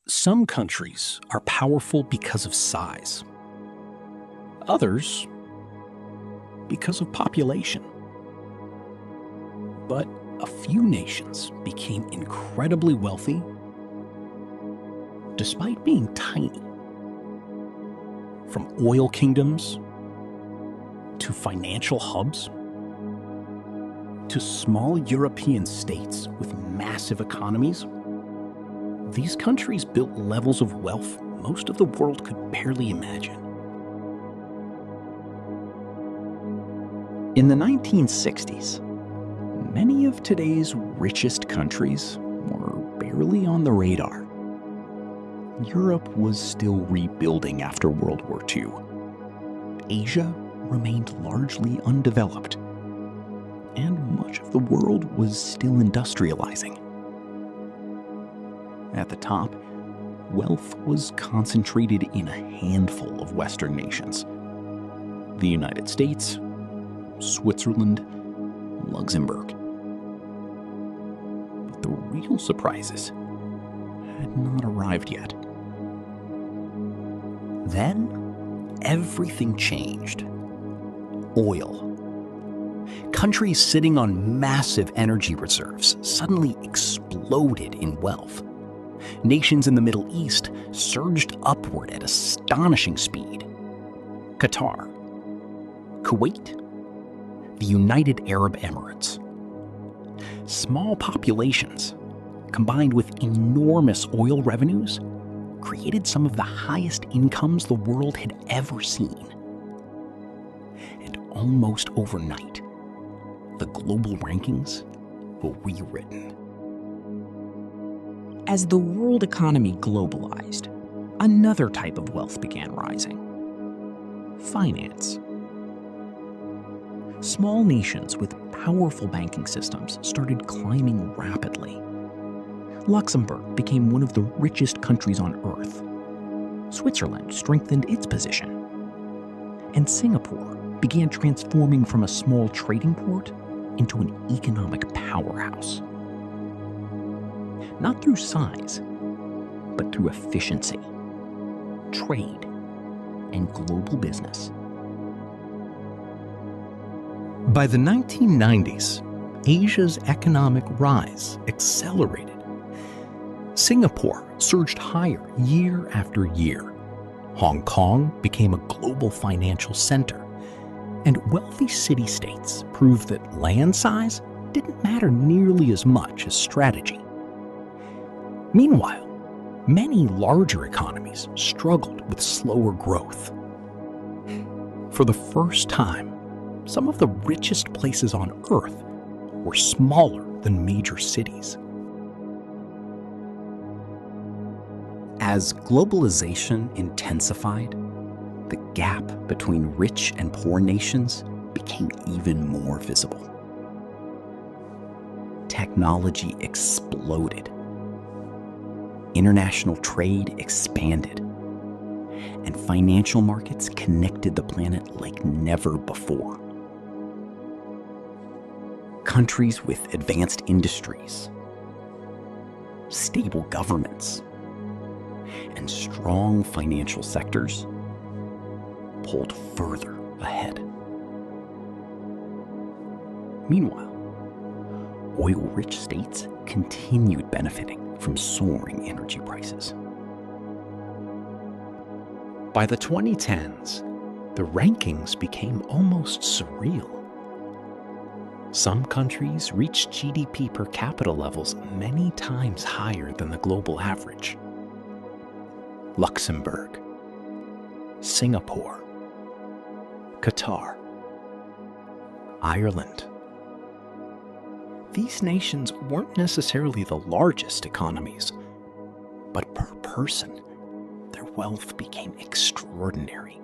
Some countries are powerful because of size. Others, because of population. But a few nations became incredibly wealthy despite being tiny. From oil kingdoms to financial hubs to small European states with massive economies, these countries built levels of wealth most of the world could barely imagine. In the 1960s, many of today's richest countries were barely on the radar. Europe was still rebuilding after World War II. Asia remained largely undeveloped, and much of the world was still industrializing. At the top, wealth was concentrated in a handful of Western nations: the United States, Switzerland, Luxembourg. But the real surprises had not arrived yet. Then, everything changed. Oil. Countries sitting on massive energy reserves suddenly exploded in wealth. Nations in the Middle East surged upward at astonishing speed. Qatar, Kuwait, the United Arab Emirates. Small populations, combined with enormous oil revenues, created some of the highest incomes the world had ever seen. And almost overnight, the global rankings were rewritten. As the world economy globalized, another type of wealth began rising: finance. Small nations with powerful banking systems started climbing rapidly. Luxembourg became one of the richest countries on Earth. Switzerland strengthened its position. And Singapore began transforming from a small trading port into an economic powerhouse. Not through size, but through efficiency, trade, and global business. By the 1990s, Asia's economic rise accelerated. Singapore surged higher year after year. Hong Kong became a global financial center. And wealthy city-states proved that land size didn't matter nearly as much as strategy. Meanwhile, many larger economies struggled with slower growth. For the first time, some of the richest places on Earth were smaller than major cities. As globalization intensified, the gap between rich and poor nations became even more visible. Technology exploded. International trade expanded. And financial markets connected the planet like never before. Countries with advanced industries, stable governments, and strong financial sectors pulled further ahead. Meanwhile, oil-rich states continued benefiting from soaring energy prices. By the 2010s, the rankings became almost surreal. Some countries reached GDP per capita levels many times higher than the global average. Luxembourg, Singapore, Qatar, Ireland. These nations weren't necessarily the largest economies, but per person, their wealth became extraordinary.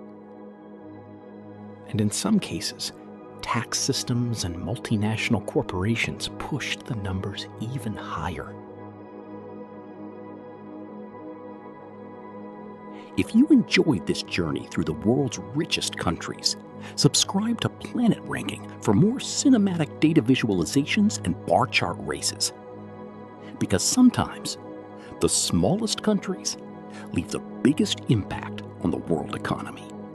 And in some cases, tax systems and multinational corporations pushed the numbers even higher. If you enjoyed this journey through the world's richest countries, subscribe to Planet Ranking for more cinematic data visualizations and bar chart races. Because sometimes, the smallest countries leave the biggest impact on the world economy.